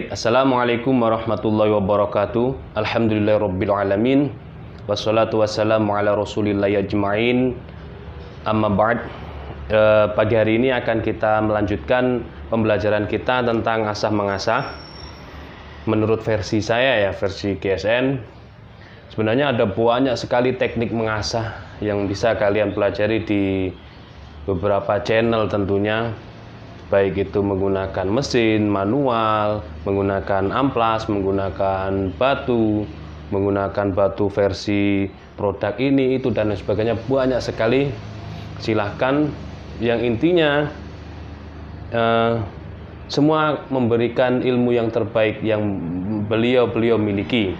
Baik, Assalamualaikum warahmatullahi wabarakatuh. Alhamdulillahirabbil alamin. Wassalatu wassalamu ala Rasulillah ajmain. Amma ba'd. Pagi hari ini akan kita melanjutkan pembelajaran kita tentang asah mengasah. Menurut versi saya ya, versi GSN. Sebenarnya ada banyak sekali teknik mengasah yang bisa kalian pelajari di beberapa channel tentunya. Baik itu menggunakan mesin, manual, menggunakan amplas, menggunakan batu versi produk ini, itu dan sebagainya, banyak sekali. Silahkan, yang intinya semua memberikan ilmu yang terbaik yang beliau miliki,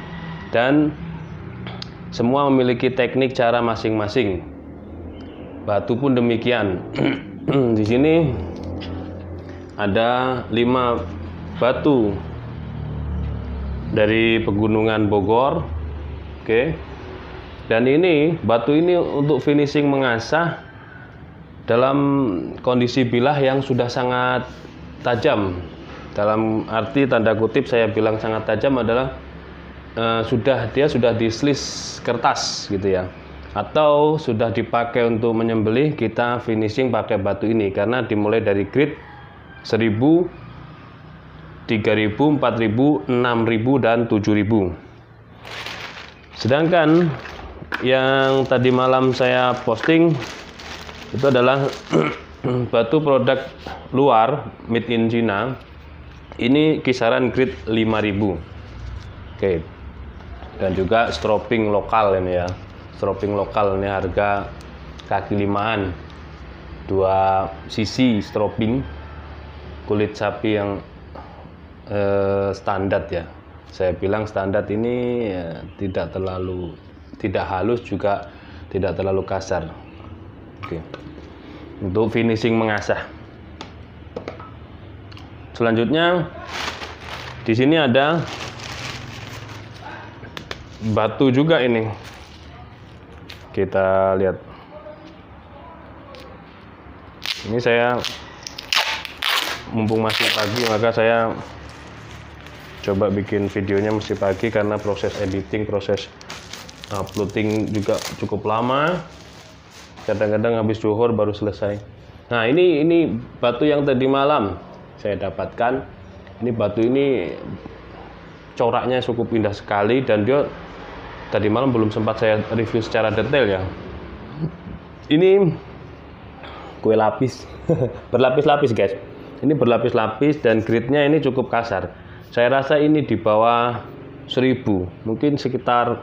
dan semua memiliki teknik cara masing-masing. Batu pun demikian. Di sini ada 5 batu dari pegunungan Bogor. Oke. Dan ini batu ini untuk finishing mengasah dalam kondisi bilah yang sudah sangat tajam. Dalam arti tanda kutip saya bilang sangat tajam adalah dia sudah dislis kertas gitu ya. Atau sudah dipakai untuk menyembelih, kita finishing pakai batu ini karena dimulai dari grade 1000, 3000, 4000, 6000 dan 7000. Sedangkan yang tadi malam saya posting itu adalah batu produk luar made in China. Ini kisaran grade 5000. Oke. Dan juga stropping lokal ini ya. Stropping lokal ini harga kaki 5-an. 2 sisi stropping kulit sapi yang standar ya. Saya bilang standar ini ya, tidak halus juga tidak terlalu kasar. Oke. Untuk finishing mengasah. Selanjutnya di sini ada batu juga ini. Kita lihat. Ini saya mumpung masih pagi, maka saya coba bikin videonya masih pagi karena proses editing, proses uploading juga cukup lama. Kadang-kadang habis zuhur baru selesai. Nah, ini batu yang tadi malam saya dapatkan. Ini batu ini coraknya cukup indah sekali dan dia tadi malam belum sempat saya review secara detail ya. Ini kue lapis. Berlapis-lapis, guys. Ini berlapis-lapis dan gridnya ini cukup kasar. Saya rasa ini di bawah 1000, mungkin sekitar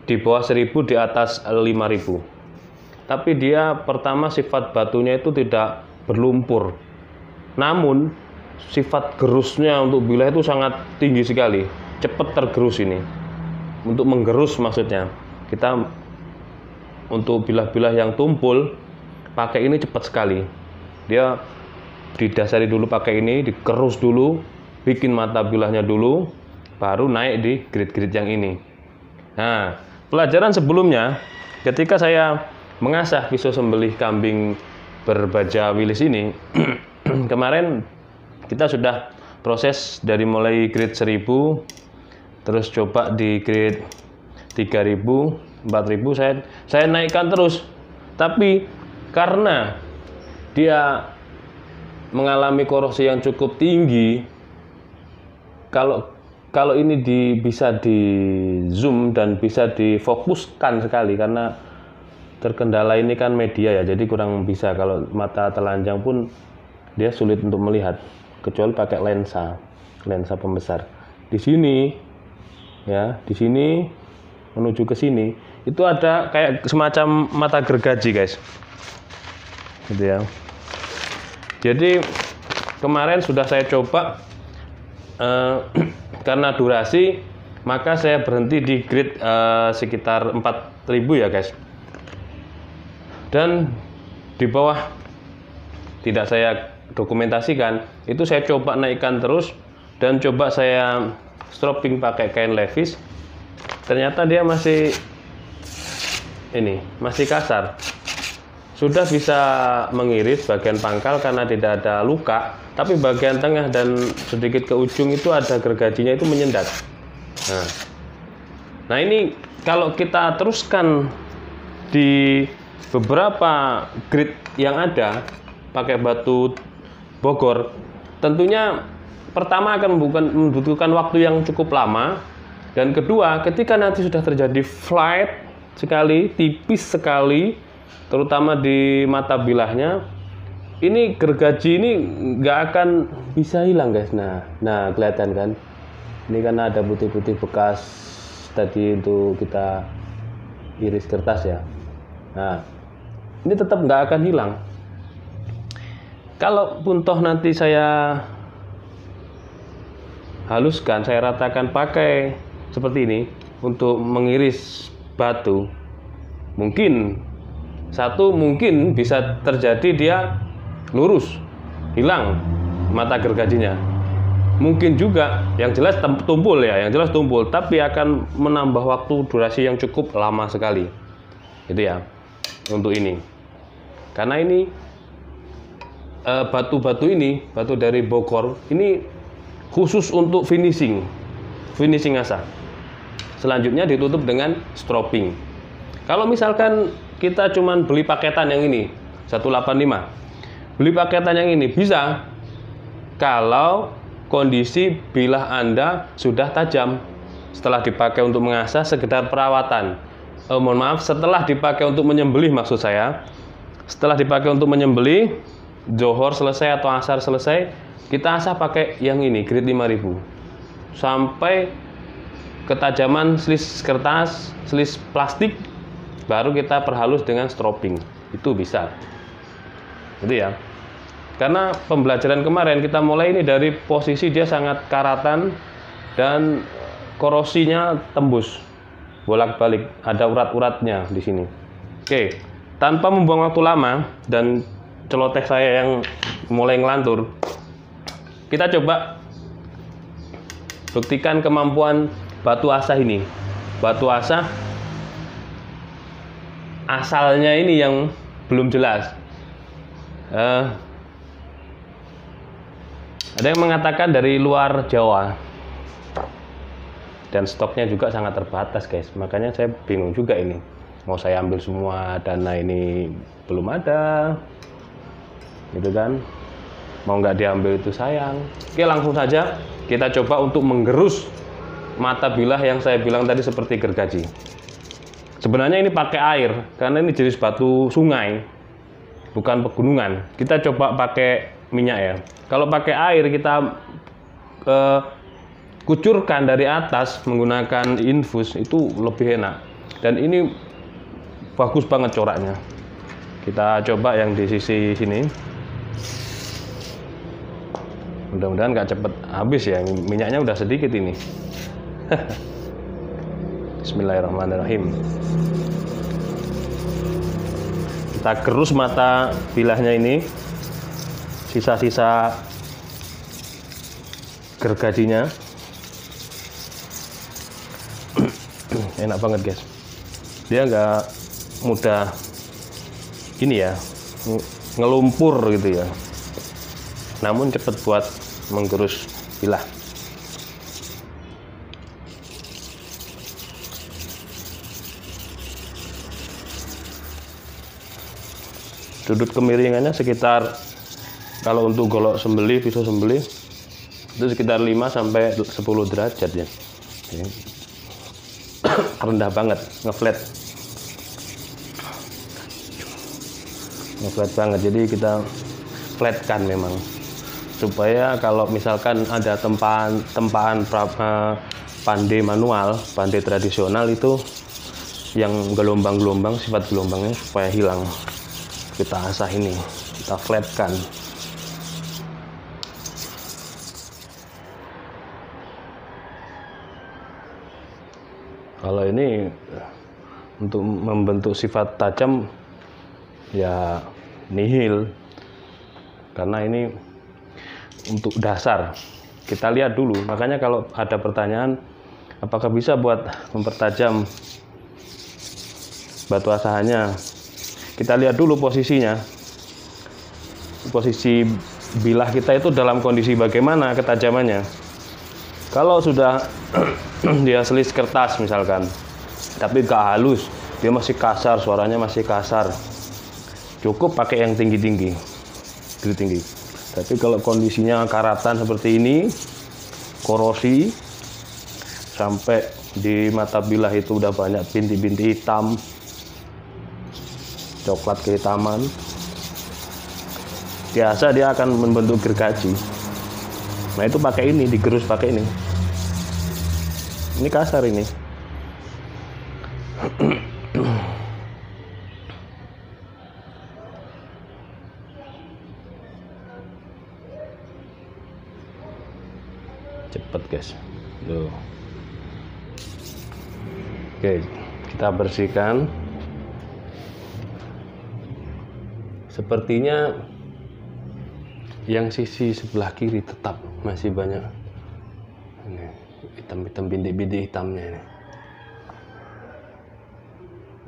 di bawah 1000, di atas 5000. Tapi dia pertama sifat batunya itu tidak berlumpur. Namun sifat gerusnya untuk bilah itu sangat tinggi sekali. Cepat tergerus ini. Untuk menggerus maksudnya. Kita untuk bilah-bilah yang tumpul pakai ini cepat sekali. Dia didasari dulu pakai ini, dikerus dulu, bikin mata bilahnya dulu, baru naik di grid-grid yang ini. Nah, pelajaran sebelumnya ketika saya mengasah pisau sembelih kambing berbaja wilis ini kemarin kita sudah proses dari mulai grade 1000, terus coba di grade 3000, 4000, saya naikkan terus. Tapi karena dia mengalami korosi yang cukup tinggi, kalau ini bisa di zoom dan bisa difokuskan sekali, karena terkendala ini kan media ya, jadi kurang bisa. Kalau mata telanjang pun dia sulit untuk melihat kecuali pakai lensa pembesar. Di sini ya, di sini menuju ke sini itu ada kayak semacam mata gergaji, guys, gitu ya. Jadi kemarin sudah saya coba, karena durasi maka saya berhenti di grade sekitar 4000 ya, guys. Dan di bawah tidak saya dokumentasikan, itu saya coba naikkan terus dan coba saya stropping pakai kain levis. Ternyata dia masih kasar. sudah bisa mengiris bagian pangkal karena tidak ada luka, tapi bagian tengah dan sedikit ke ujung itu ada gergajinya itu menyendat. Nah ini kalau kita teruskan di beberapa grid yang ada pakai batu Bogor, tentunya pertama akan membutuhkan waktu yang cukup lama, dan kedua ketika nanti sudah terjadi flight sekali, tipis sekali, terutama di mata bilahnya, ini gergaji ini nggak akan bisa hilang guys. Nah kelihatan kan, ini karena ada putih-putih bekas tadi itu kita iris kertas ya. Nah ini tetap nggak akan hilang. Kalaupun toh nanti saya haluskan, saya ratakan pakai seperti ini untuk mengiris batu, mungkin bisa terjadi dia lurus, hilang mata gergajinya. Mungkin juga yang jelas tumpul ya, tapi akan menambah waktu durasi yang cukup lama sekali. Gitu ya, untuk ini. Karena ini batu-batu ini, batu dari Bogor, ini khusus untuk finishing asa. Selanjutnya ditutup dengan stropping. Kalau misalkan kita cuman beli paketan yang ini 185, beli paketan yang ini bisa kalau kondisi bilah Anda sudah tajam setelah dipakai untuk mengasah sekedar perawatan. Mohon maaf, setelah dipakai untuk menyembelih, maksud saya setelah dipakai untuk menyembelih, johor selesai atau asar selesai, kita asah pakai yang ini grade 5000 sampai ketajaman slis kertas, slis plastik, baru kita perhalus dengan stropping. Itu bisa. Gitu ya. Karena pembelajaran kemarin kita mulai ini dari posisi dia sangat karatan dan korosinya tembus bolak-balik, ada urat-uratnya di sini. Oke, tanpa membuang waktu lama dan celoteh saya yang mulai ngelantur, kita coba buktikan kemampuan batu asah ini. Batu asah asalnya ini yang belum jelas. Ada yang mengatakan dari luar Jawa, dan stoknya juga sangat terbatas guys. Makanya saya bingung juga ini, mau saya ambil semua, dana ini belum ada, gitu kan, mau nggak diambil itu sayang. Oke, langsung saja kita coba untuk menggerus mata bilah yang saya bilang tadi seperti gergaji. Sebenarnya ini pakai air karena ini jenis batu sungai, bukan pegunungan. Kita coba pakai minyak ya. Kalau pakai air kita kucurkan dari atas menggunakan infus, itu lebih enak. Dan ini bagus banget coraknya. Kita coba yang di sisi sini. Mudah-mudahan nggak cepet habis ya, minyaknya udah sedikit ini. Bismillahirrahmanirrahim. Kita gerus mata bilahnya ini, sisa-sisa gergajinya. Enak banget guys, dia nggak mudah ini ya, ngelumpur gitu ya, namun cepet buat menggerus bilah. Sudut kemiringannya sekitar, kalau untuk golok sembelih, pisau sembelih itu sekitar 5 sampai 10 derajat ya. Rendah banget, ngeflat banget. Jadi kita flatkan memang supaya kalau misalkan ada tempaan pandai manual, pandai tradisional itu yang gelombang-gelombang, sifat gelombangnya supaya hilang, kita asah ini, kita flatkan. Kalau ini untuk membentuk sifat tajam ya nihil, karena ini untuk dasar. Kita lihat dulu, makanya kalau ada pertanyaan apakah bisa buat mempertajam batu asahannya, kita lihat dulu posisinya. Posisi bilah kita itu dalam kondisi bagaimana ketajamannya. Kalau sudah dia selis kertas misalkan, tapi gak halus, dia masih kasar, suaranya masih kasar, cukup pakai yang tinggi-tinggi. Tapi kalau kondisinya karatan seperti ini, korosi, sampai di mata bilah itu udah banyak bintik-bintik hitam, coklat kehitaman, biasa dia akan membentuk gergaji. Nah itu pakai ini, digerus pakai ini. Ini kasar ini. Cepet guys. Tuh. Oke, kita bersihkan. Sepertinya yang sisi sebelah kiri tetap masih banyak ini hitam-hitam, bintik-bintik hitamnya ini.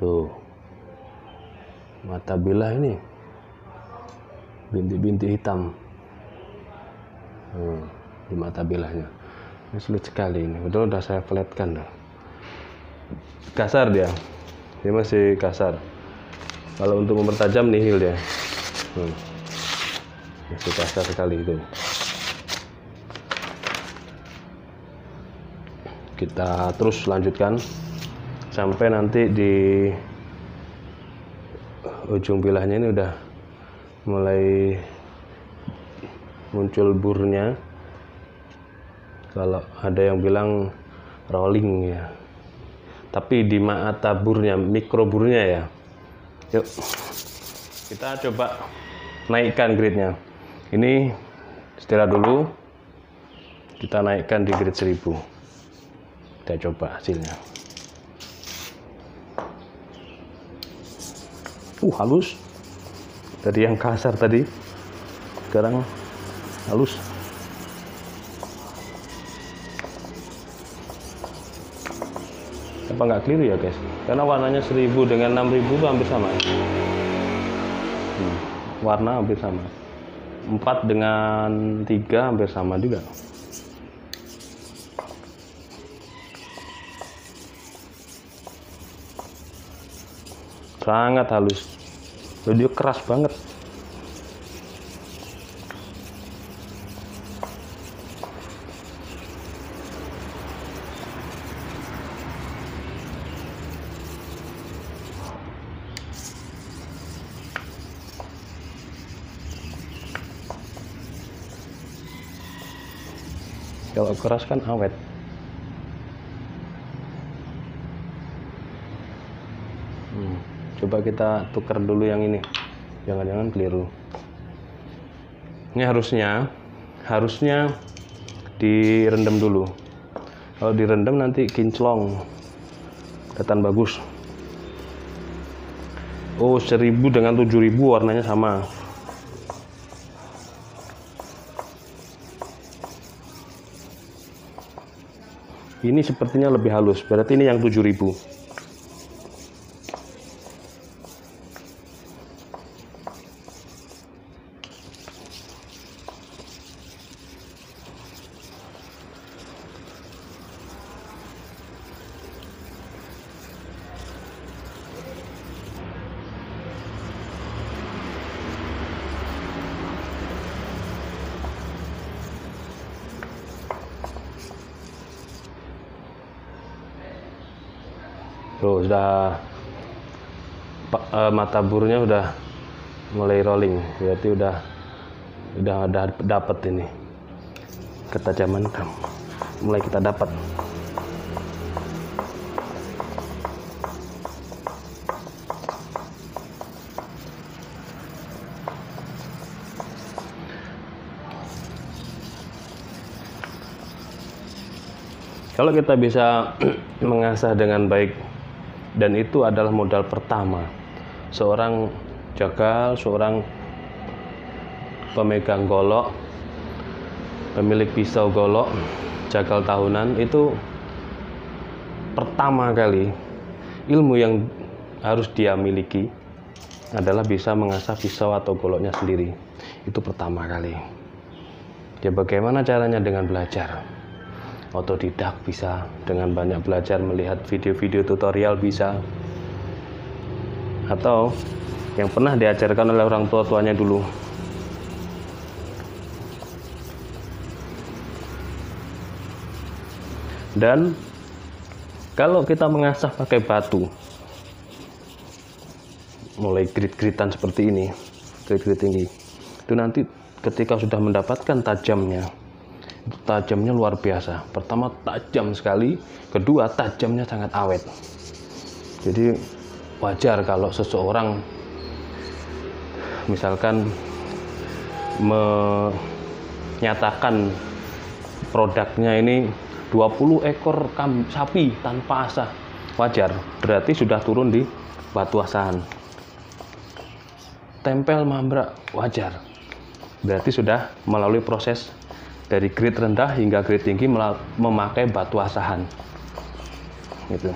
Tuh, mata bilah ini bintik-bintik hitam di mata bilahnya. Ini sulit sekali ini, betul udah saya flatkan dah. Kasar dia masih kasar. Kalau untuk mempertajam nihil dia. Masih kasar sekali itu. Kita terus lanjutkan sampai nanti di ujung bilahnya ini udah mulai muncul burnya. Kalau ada yang bilang rolling ya, tapi di mata burnya, mikroburnya ya. Yuk kita coba naikkan grade-nya. Ini setelah dulu kita naikkan di grade 1000. Kita coba hasilnya. Halus. Tadi yang kasar tadi, sekarang halus. Apa nggak keliru ya guys? Karena warnanya 1000 dengan 6000 itu hampir sama. Warna hampir sama. 4 dengan 3 hampir sama juga. Sangat halus. Dia keras banget. Kalau keras kan awet. Coba kita tukar dulu yang ini. Jangan-jangan keliru. Ini harusnya direndam dulu. Kalau direndam nanti kinclong. Kelihatan bagus. 1000 dengan 7000 warnanya sama. Ini sepertinya lebih halus, berarti ini yang 7000. Tuh sudah mata burnya udah mulai rolling, berarti udah dapat ini ketajaman mulai kita dapat. Kalau kita bisa mengasah dengan baik, dan itu adalah modal pertama seorang jagal, seorang pemegang golok, pemilik pisau golok, jagal tahunan, itu pertama kali ilmu yang harus dia miliki adalah bisa mengasah pisau atau goloknya sendiri. Itu pertama kali. Ya bagaimana caranya? Dengan belajar. Otodidak bisa, dengan banyak belajar melihat video-video tutorial bisa, atau yang pernah diajarkan oleh orang tua-tuanya dulu. Dan kalau kita mengasah pakai batu, mulai grit-gritan seperti ini, grit-grit tinggi, itu nanti ketika sudah mendapatkan tajamnya, tajamnya luar biasa. Pertama tajam sekali, kedua tajamnya sangat awet. Jadi wajar kalau seseorang misalkan menyatakan produknya ini 20 ekor sapi tanpa asah, wajar, berarti sudah turun di batu asahan. Tempel mambrak, wajar, berarti sudah melalui proses dari grade rendah hingga grade tinggi memakai batu asahan gitu.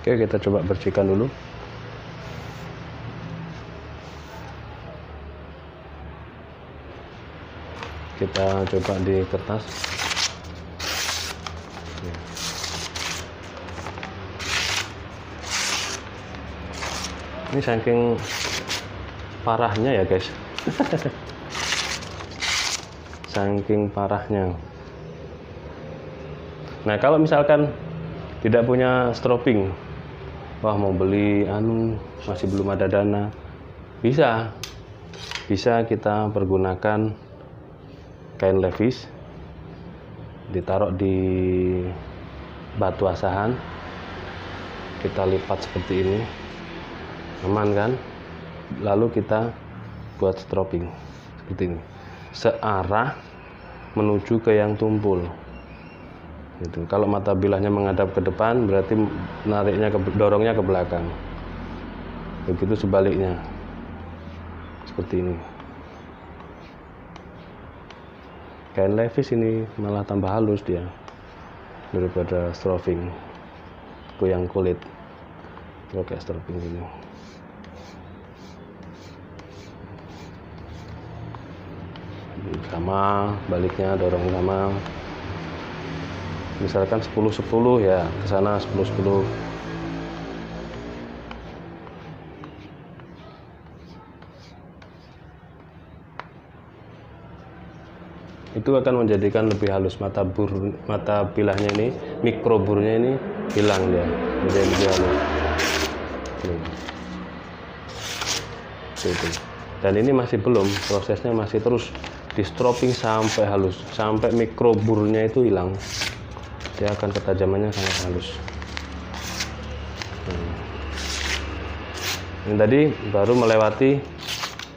Oke, kita coba bersihkan dulu. Kita coba di kertas. Ini saking parahnya ya guys. Saking parahnya. Nah, kalau misalkan tidak punya strobing, wah mau beli masih belum ada dana, bisa kita pergunakan kain levis, ditaruh di batu asahan, kita lipat seperti ini, aman kan? Lalu kita buat strobing seperti ini, searah menuju ke yang tumpul gitu. Kalau mata bilahnya menghadap ke depan, berarti dorongnya ke belakang. Begitu sebaliknya, seperti ini. Kain levis ini malah tambah halus dia daripada strobing, goyang kulit pakai strobing ini. Sama baliknya, dorong sama. Misalkan 10-10 ya, ke sana 10-10. Itu akan menjadikan lebih halus mata bilahnya ini, mikroburnya ini hilang dia, menjadi lebih halus. Gitu. Dan ini masih belum, prosesnya masih terus di strobing sampai halus, sampai mikroburnya itu hilang. Dia akan ketajamannya sangat halus. Ini tadi baru melewati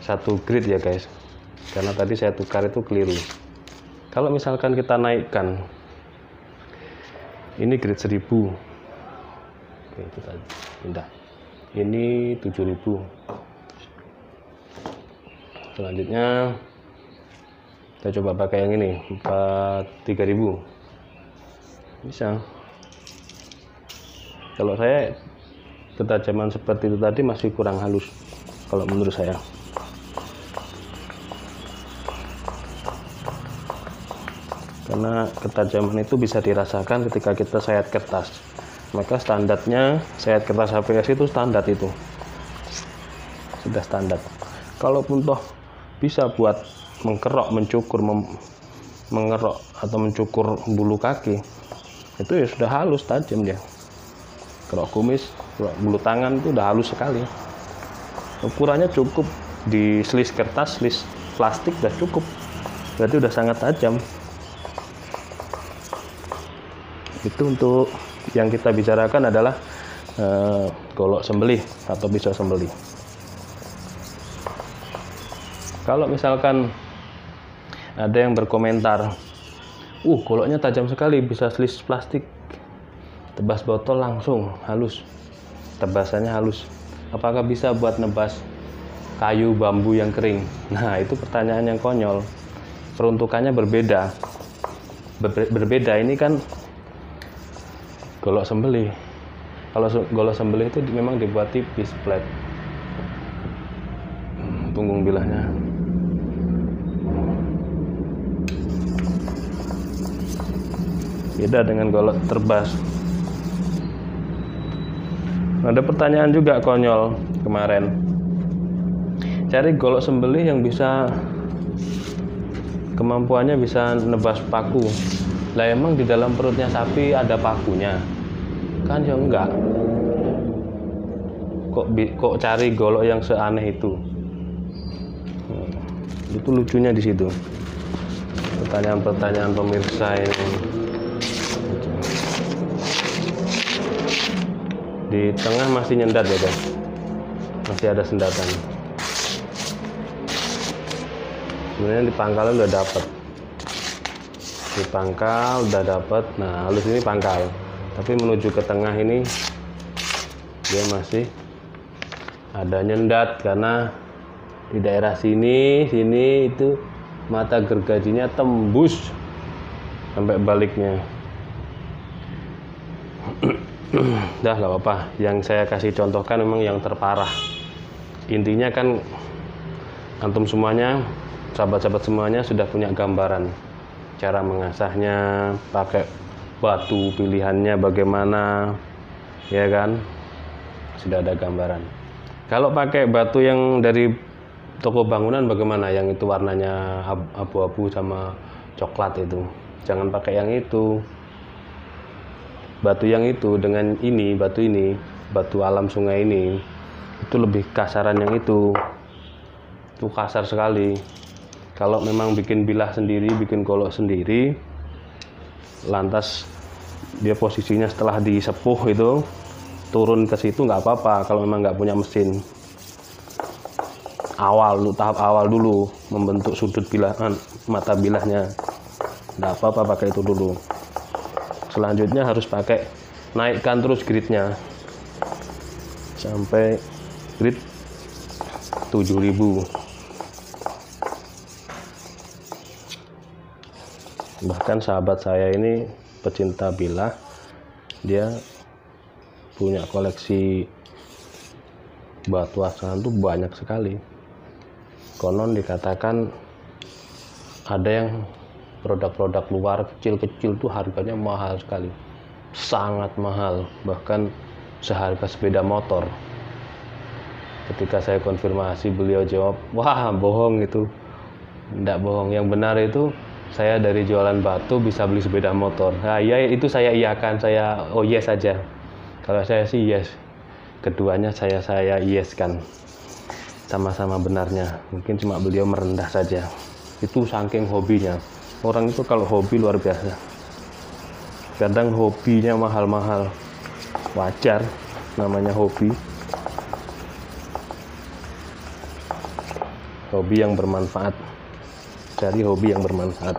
satu grade ya guys, karena tadi saya tukar itu keliru. Kalau misalkan kita naikkan, ini grade 1000. Oke, kita pindah. Ini 7000. Selanjutnya kita coba pakai yang ini, 3000. Bisa. Kalau saya ketajaman seperti itu tadi masih kurang halus kalau menurut saya. Karena ketajaman itu bisa dirasakan ketika kita sayat kertas. Maka standarnya sayat kertas HPS itu standar itu. Sudah standar. Kalaupun toh bisa buat mengkerok, mencukur, mengerok atau mencukur bulu kaki, itu ya sudah halus, tajam dia. Kerok kumis, kerok bulu tangan itu udah halus sekali. Ukurannya cukup di slis kertas, slis plastik udah cukup, berarti udah sangat tajam. Itu untuk yang kita bicarakan adalah golok sembelih atau pisau sembelih. Kalau misalkan ada yang berkomentar, goloknya tajam sekali, bisa slis plastik, tebas botol langsung halus, tebasannya halus, apakah bisa buat nebas kayu bambu yang kering? Nah, itu pertanyaan yang konyol. Peruntukannya berbeda. Berbeda, ini kan golok sembelih. Kalau golok sembelih itu memang dibuat tipis, flat punggung bilahnya. Beda dengan golok terbas. Ada pertanyaan juga konyol kemarin, cari golok sembelih yang bisa kemampuannya bisa nebas paku. Lah emang di dalam perutnya sapi ada pakunya? Kan ya enggak. Kok cari golok yang seaneh itu? Itu lucunya di situ. Pertanyaan-pertanyaan pemirsa ini. Di tengah masih nyendat ya guys, masih ada sendatan. Sebenarnya di pangkal udah dapat, di pangkal udah dapat. Nah, halus ini pangkal, tapi menuju ke tengah ini dia masih ada nyendat karena di daerah sini itu mata gergajinya tembus sampai baliknya. Dah gak apa-apa, yang saya kasih contohkan memang yang terparah. Intinya kan antum semuanya, sahabat-sahabat semuanya sudah punya gambaran cara mengasahnya, pakai batu pilihannya bagaimana, ya kan, sudah ada gambaran. Kalau pakai batu yang dari toko bangunan bagaimana, yang itu warnanya abu-abu sama coklat, itu jangan pakai yang itu. Batu yang itu dengan ini, batu alam sungai ini, itu lebih kasaran yang itu kasar sekali. Kalau memang bikin bilah sendiri, bikin golok sendiri, lantas dia posisinya setelah disepuh itu turun ke situ nggak apa-apa. Kalau memang nggak punya mesin, tahap awal dulu membentuk sudut bilahan, mata bilahnya, nggak apa-apa pakai itu dulu. Selanjutnya harus pakai, naikkan terus gridnya sampai grid 7000. Bahkan sahabat saya ini pecinta bilah, dia punya koleksi batu asahan tuh banyak sekali. Konon dikatakan ada yang produk-produk luar kecil-kecil tuh harganya mahal sekali, sangat mahal, bahkan seharga sepeda motor. Ketika saya konfirmasi, beliau jawab, wah bohong itu. Tidak bohong, yang benar itu saya dari jualan batu bisa beli sepeda motor. Nah, ya itu saya iyakan, saya yes saja. Kalau saya sih yes, keduanya saya yes kan, sama-sama benarnya. Mungkin cuma beliau merendah saja. Itu saking hobinya. Orang itu kalau hobi luar biasa. Kadang hobinya mahal-mahal. Wajar, namanya hobi. Hobi yang bermanfaat. Cari hobi yang bermanfaat.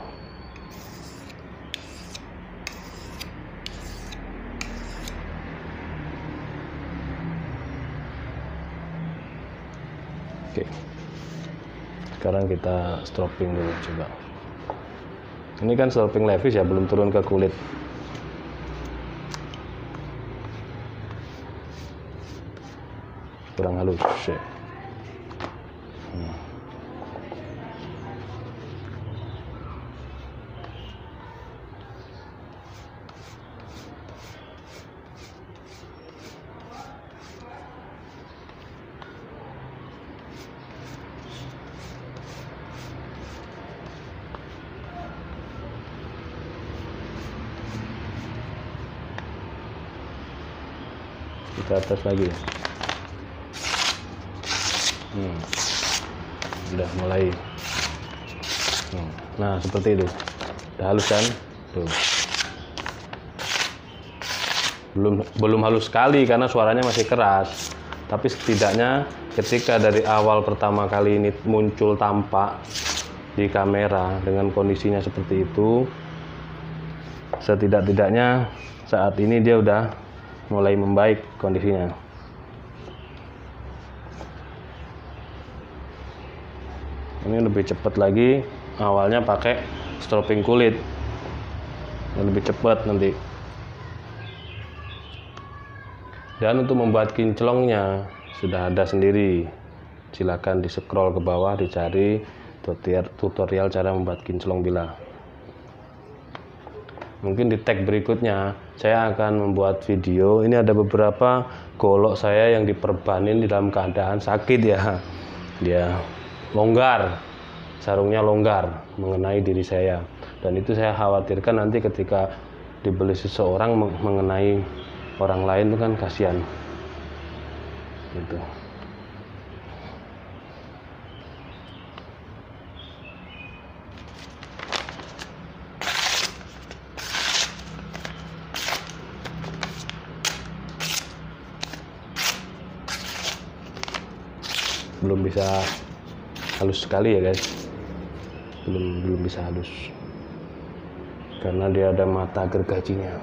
Oke. Sekarang kita stropping dulu coba. Ini kan stropping levis ya, belum turun ke kulit. Kurang halus. Ke atas lagi. udah mulai. Nah seperti itu, udah halus kan tuh. Belum halus sekali karena suaranya masih keras, tapi setidaknya ketika dari awal pertama kali ini muncul tampak di kamera dengan kondisinya seperti itu, setidak-tidaknya saat ini dia udah mulai membaik kondisinya. Ini lebih cepat lagi, awalnya pakai stropping kulit, lebih cepat nanti. Dan untuk membuat kinclongnya sudah ada sendiri, silakan di scroll ke bawah dicari tutorial cara membuat kinclong bilah. Mungkin di tag berikutnya saya akan membuat video. Ini ada beberapa golok saya yang diperbanin di dalam keadaan sakit ya, dia longgar, sarungnya longgar mengenai diri saya, dan itu saya khawatirkan nanti ketika dibeli seseorang mengenai orang lain itu kan kasihan gitu. Belum bisa halus sekali ya guys, belum bisa halus karena dia ada mata gergajinya.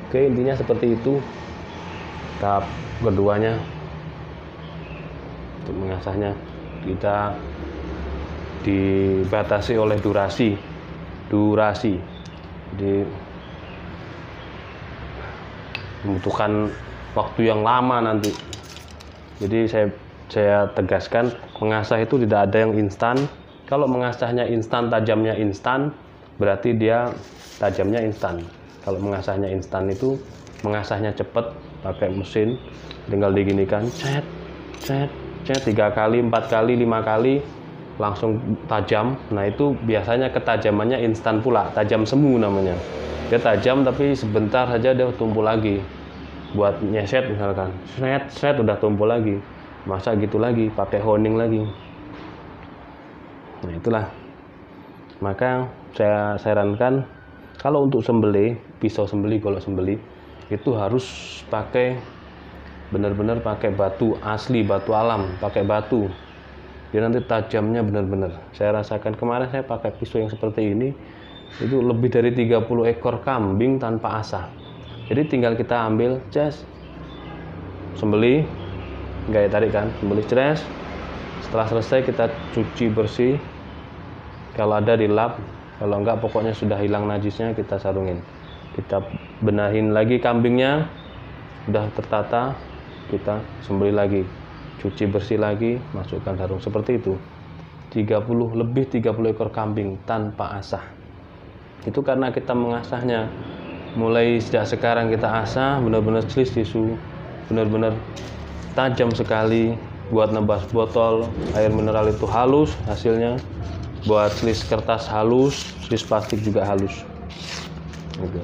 Oke, intinya seperti itu. Tahap keduanya untuk mengasahnya kita dibatasi oleh durasi, jadi membutuhkan waktu yang lama nanti. Jadi saya tegaskan, mengasah itu tidak ada yang instan. Kalau mengasahnya instan, tajamnya instan, berarti dia tajamnya instan. Kalau mengasahnya instan itu mengasahnya cepat, pakai mesin, tinggal diginikan, cet, 3 kali, 4 kali, 5 kali, langsung tajam. Nah itu biasanya ketajamannya instan pula, tajam semu namanya. Dia tajam tapi sebentar saja dia tumpul lagi. Buat nyeset misalkan, set udah tumpul lagi. Masa gitu lagi, pakai honing lagi. Nah itulah. Maka saya sarankan kalau untuk sembelih, pisau sembelih, golok sembelih itu harus pakai benar-benar pakai batu asli, batu alam, pakai batu. Dia nanti tajamnya benar-benar. Saya rasakan kemarin saya pakai pisau yang seperti ini, itu lebih dari 30 ekor kambing tanpa asah. Jadi tinggal kita ambil, sembelih, gaya tarik kan, sembelih ceres. Setelah selesai kita cuci bersih, kalau ada dilap, kalau enggak pokoknya sudah hilang najisnya kita sarungin. Kita benahin lagi kambingnya, udah tertata, kita sembelih lagi, cuci bersih lagi, masukkan sarung. Seperti itu. 30 ekor kambing tanpa asah. Itu karena kita mengasahnya mulai sejak sekarang, kita asah benar-benar slis tisu, benar-benar tajam sekali. Buat nebas botol air mineral itu halus hasilnya, buat slis kertas halus, slis plastik juga halus gitu.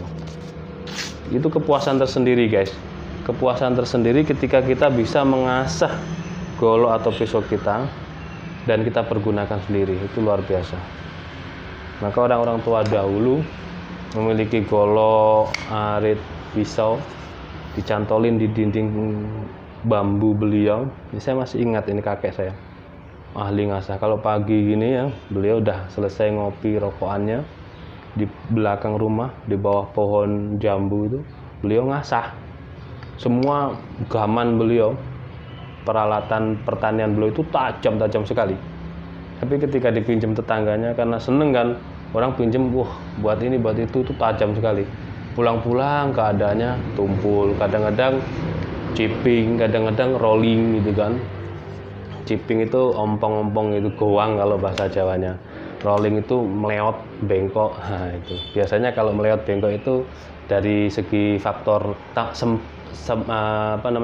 Itu kepuasan tersendiri guys, kepuasan tersendiri ketika kita bisa mengasah golok atau pisau kita dan kita pergunakan sendiri, itu luar biasa. Maka orang-orang tua dahulu memiliki golok, arit, pisau dicantolin di dinding bambu beliau. Ini saya masih ingat, ini kakek saya ahli ngasah. Kalau pagi gini ya, beliau udah selesai ngopi rokokannya di belakang rumah, di bawah pohon jambu itu beliau ngasah. Semua gaman beliau, peralatan pertanian beliau itu tajam sekali. Tapi ketika dipinjam tetangganya, karena seneng kan, orang pinjam, buat ini buat itu tajam sekali. Pulang-pulang keadaannya tumpul, kadang-kadang chipping, kadang-kadang rolling gitu kan. Chipping itu ompong-ompong, itu goang kalau bahasa Jawanya. Rolling itu meleot, bengkok. Nah, itu biasanya kalau meleot bengkok itu dari segi faktor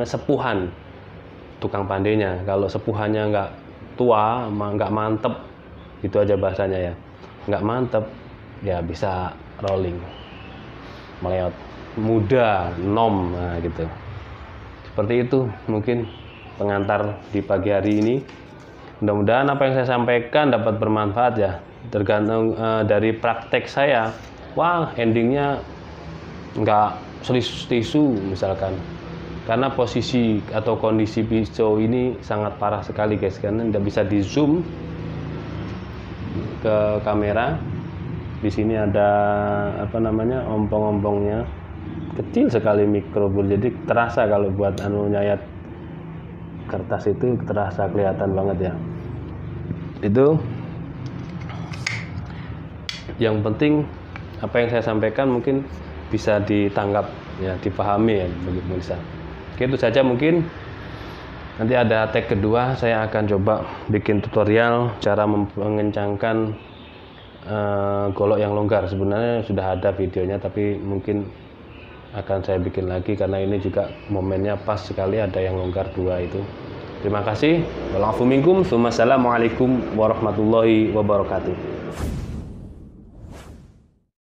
sepuhan tukang pandainya. Kalau sepuhannya nggak tua, nggak mantep, gitu aja bahasanya ya, nggak mantep, ya bisa rolling, meleot, muda, nom, nah gitu. Seperti itu mungkin pengantar di pagi hari ini. Mudah-mudahan apa yang saya sampaikan dapat bermanfaat ya. Tergantung dari praktek saya, wah endingnya nggak tisu misalkan. Karena posisi atau kondisi pisau ini sangat parah sekali guys, karena tidak bisa di zoom ke kamera. Di sini ada apa namanya, ompong-ompongnya kecil sekali, mikrobul, jadi terasa kalau buat nyayat kertas itu terasa kelihatan banget ya. Itu yang penting, apa yang saya sampaikan mungkin bisa ditanggap ya, dipahami ya bagi pemirsa. Oke, itu saja mungkin. Nanti ada tag kedua, saya akan coba bikin tutorial cara mengencangkan golok yang longgar. Sebenarnya sudah ada videonya, tapi mungkin akan saya bikin lagi karena ini juga momennya pas sekali, ada yang longgar 2 itu. Terima kasih. Wa'alaikum warahmatullahi wabarakatuh.